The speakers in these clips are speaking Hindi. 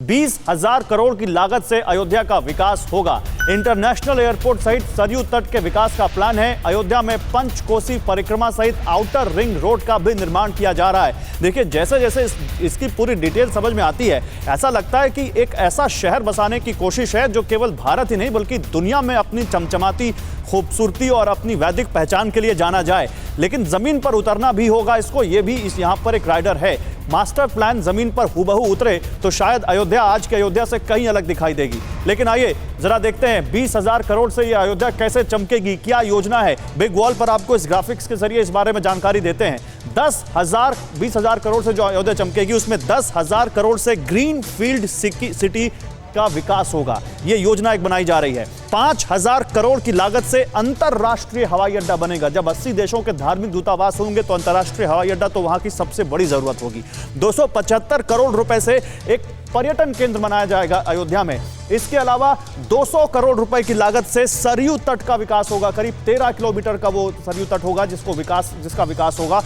20,000 करोड़ की लागत से अयोध्या का विकास होगा। इंटरनेशनल एयरपोर्ट सहित सरयू तट के विकास का प्लान है। अयोध्या में पंचकोसी परिक्रमा सहित आउटर रिंग रोड का भी निर्माण किया जा रहा है। देखिए, जैसे जैसे इसकी पूरी डिटेल समझ में आती है, ऐसा लगता है कि एक ऐसा शहर बसाने की कोशिश है जो केवल भारत ही नहीं बल्कि दुनिया में अपनी चमचमाती खूबसूरती और अपनी वैदिक पहचान के लिए जाना जाए। लेकिन जमीन पर उतरना भी होगा इसको, ये भी इस यहाँ पर एक राइडर है। मास्टर प्लान जमीन पर हुबहू उतरे तो शायद अयोध्या आज के अयोध्या से कहीं अलग दिखाई देगी। लेकिन आइए जरा देखते हैं 20,000 करोड़ से ये अयोध्या कैसे चमकेगी, क्या योजना है। बिग वॉल पर आपको इस ग्राफिक्स के जरिए इस बारे में जानकारी देते हैं। 20,000 करोड़ से जो अयोध्या चमकेगी उसमें 10,000 करोड़ से ग्रीन फील्ड सिटी का विकास होगा। ये योजना एक बनाई जा रही है। 5,000 करोड़ की लागत से अंतरराष्ट्रीय हवाई अड्डा बनेगा। जब 80 देशों के धार्मिक दूतावास होंगे तो अंतरराष्ट्रीय हवाई अड्डा तो वहां की सबसे बड़ी जरूरत होगी। 275 करोड़ रुपए से एक पर्यटन केंद्र बनाया जाएगा अयोध्या में। इसके अलावा 200 करोड़ रुपए की लागत से सरयू तट का विकास होगा। करीब 13 किलोमीटर का वो सरयू तट होगा जिसका विकास होगा।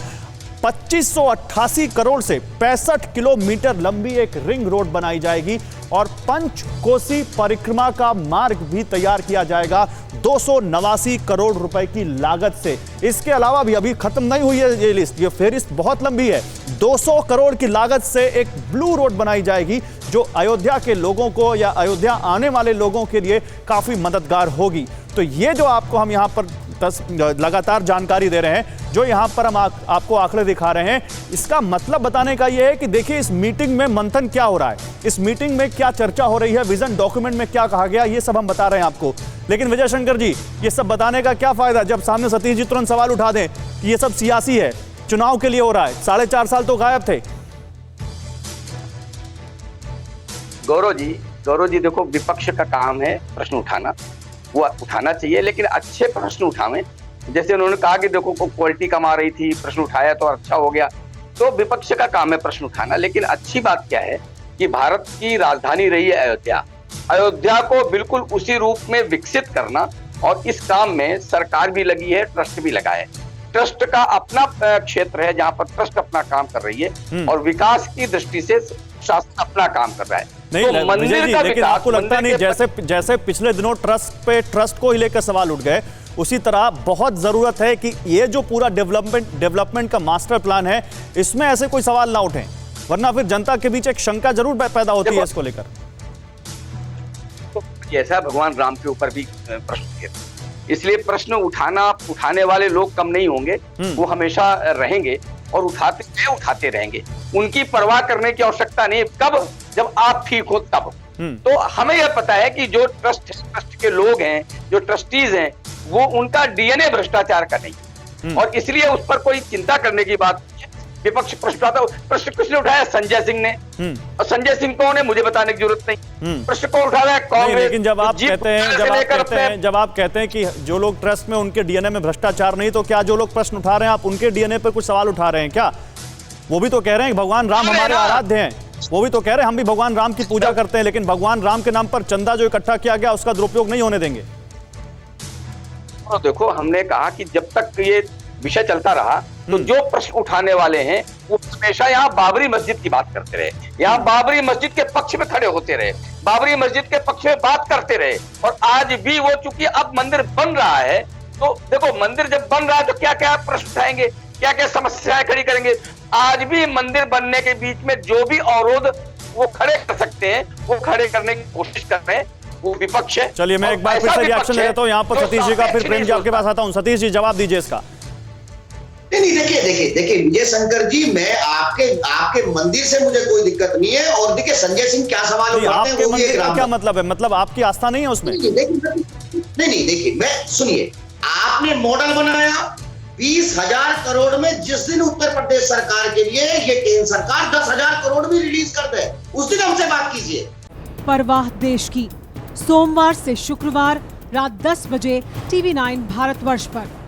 2588 करोड़ से 65 किलोमीटर लंबी एक रिंग रोड बनाई जाएगी और पंचकोसी परिक्रमा का मार्ग भी तैयार किया जाएगा 289 करोड़ रुपए की लागत से। इसके अलावा भी अभी खत्म नहीं हुई है ये लिस्ट, ये फेहरिस्त बहुत लंबी है। 200 करोड़ की लागत से एक ब्लू रोड बनाई जाएगी जो अयोध्या के लोगों को या अयोध्या आने वाले लोगों के लिए काफी मददगार होगी। तो ये जो आपको हम यहाँ पर लगातार जानकारी दे रहे हैं, जो यहां पर हम आपको आंकड़े दिखा रहे हैं, इसका मतलब बताने का यह है कि देखिए इस मीटिंग में मंथन क्या हो रहा है, इस मीटिंग में क्या चर्चा हो रही है, विजन डॉक्यूमेंट में क्या कहा गया, ये सब हम बता रहे हैं आपको। लेकिन विजय शंकर जी, ये सब बताने का क्या फायदा जब सामने सतीश जी तुरंत सवाल उठा दें कि ये सब सियासी है, चुनाव के लिए हो रहा है। 4.5 साल तो गायब थे। गौरव जी देखो, विपक्ष का काम है प्रश्न उठाना, वो उठाना चाहिए, लेकिन अच्छे प्रश्न उठावें। जैसे उन्होंने कहा कि देखो क्वालिटी कम आ रही थी, प्रश्न उठाया तो अच्छा हो गया, तो विपक्ष का काम है प्रश्न उठाना। लेकिन अच्छी बात क्या है कि भारत की राजधानी रही है अयोध्या को बिल्कुल उसी रूप में विकसित करना, और इस काम में सरकार भी लगी है, ट्रस्ट भी लगा है। ट्रस्ट का अपना क्षेत्र है जहां पर ट्रस्ट अपना काम कर रही है और विकास की दृष्टि से शासन अपना काम कर रहा है। नहीं, तो मंदिर का लेकिन आपको लगता नहीं जैसे पिछले दिनों ट्रस्ट को ही लेकर सवाल उठ गए, उसी तरह बहुत जरूरत है कि ये जो पूरा डेवलपमेंट का मास्टर प्लान है इसमें ऐसे कोई सवाल ना उठे, वरना फिर जनता के बीच एक शंका जरूर पैदा होती है इसको लेकर। तो जैसा भगवान राम के ऊपर भी प्रश्न थे, इसलिए प्रश्न उठाने वाले लोग कम नहीं होंगे, वो हमेशा रहेंगे और उठाते रहेंगे। उनकी परवाह करने की आवश्यकता नहीं, कब जब आप ठीक हो तब। तो हमें यह पता है कि जो ट्रस्ट के लोग हैं, जो ट्रस्टीज हैं, वो उनका डीएनए भ्रष्टाचार का नहीं, और इसलिए उस पर कोई चिंता करने की बात नहीं है। विपक्ष प्रश्न किसने उठाया? संजय सिंह ने। और संजय सिंह कौन है मुझे बताने की जरूरत नहीं, प्रश्न कौन उठा रहा है? कांग्रेस। लेकिन जब आप कहते हैं कि जो लोग ट्रस्ट में उनके डीएनए में भ्रष्टाचार नहीं, तो क्या जो लोग प्रश्न उठा रहे हैं आप उनके डीएनए पर कुछ सवाल उठा रहे हैं क्या? वो भी तो कह रहे हैं भगवान राम हमारे आराध्य हैं, वो भी तो कह रहे हैं हम भी भगवान राम की पूजा करते हैं, लेकिन भगवान राम के नाम पर चंदा जो इकट्ठा किया गया उसका दुरुपयोग नहीं होने देंगे। तो देखो, हमने कहा कि जब तक ये विषय चलता रहा तो जो प्रश्न उठाने वाले हैं वो हमेशा यहाँ बाबरी मस्जिद की बात करते रहे, यहाँ बाबरी मस्जिद के पक्ष में खड़े होते रहे, बाबरी मस्जिद के पक्ष में बात करते रहे। और आज भी वो, चूंकि अब मंदिर बन रहा है, तो देखो मंदिर जब बन रहा है तो क्या क्या प्रश्न उठाएंगे, क्या क्या समस्याएं खड़ी करेंगे। आज भी मंदिर बनने के बीच में जो भी अवरोध वो खड़े कर सकते हैं, वो खड़े करने की कोशिश कर रहे हैं, वो विपक्ष है। चलिए मैं एक बार फिर से रिएक्शन ले लेता हूं यहाँ पर सतीश जी का, फिर प्रेम जी आपके पास आता हूं। सतीश जी जवाब दीजिए इसका। नहीं, देखिए विजय शंकर जी, मैं आपके मंदिर से मुझे कोई दिक्कत नहीं है। और देखिए संजय सिंह क्या सवाल उठाते हैं, वो भी क्या मतलब है, मतलब आपकी आस्था नहीं है उसमें? नहीं, देखिए मैं सुनिए, आपने मॉडल बनाया 20,000 करोड़ में, जिस दिन उत्तर प्रदेश सरकार के लिए ये केंद्र सरकार 10,000 करोड़ भी रिलीज कर दे, उस दिन हमसे बात कीजिए। परवाह देश की, सोमवार से शुक्रवार रात 10 बजे TV9 भारतवर्ष पर।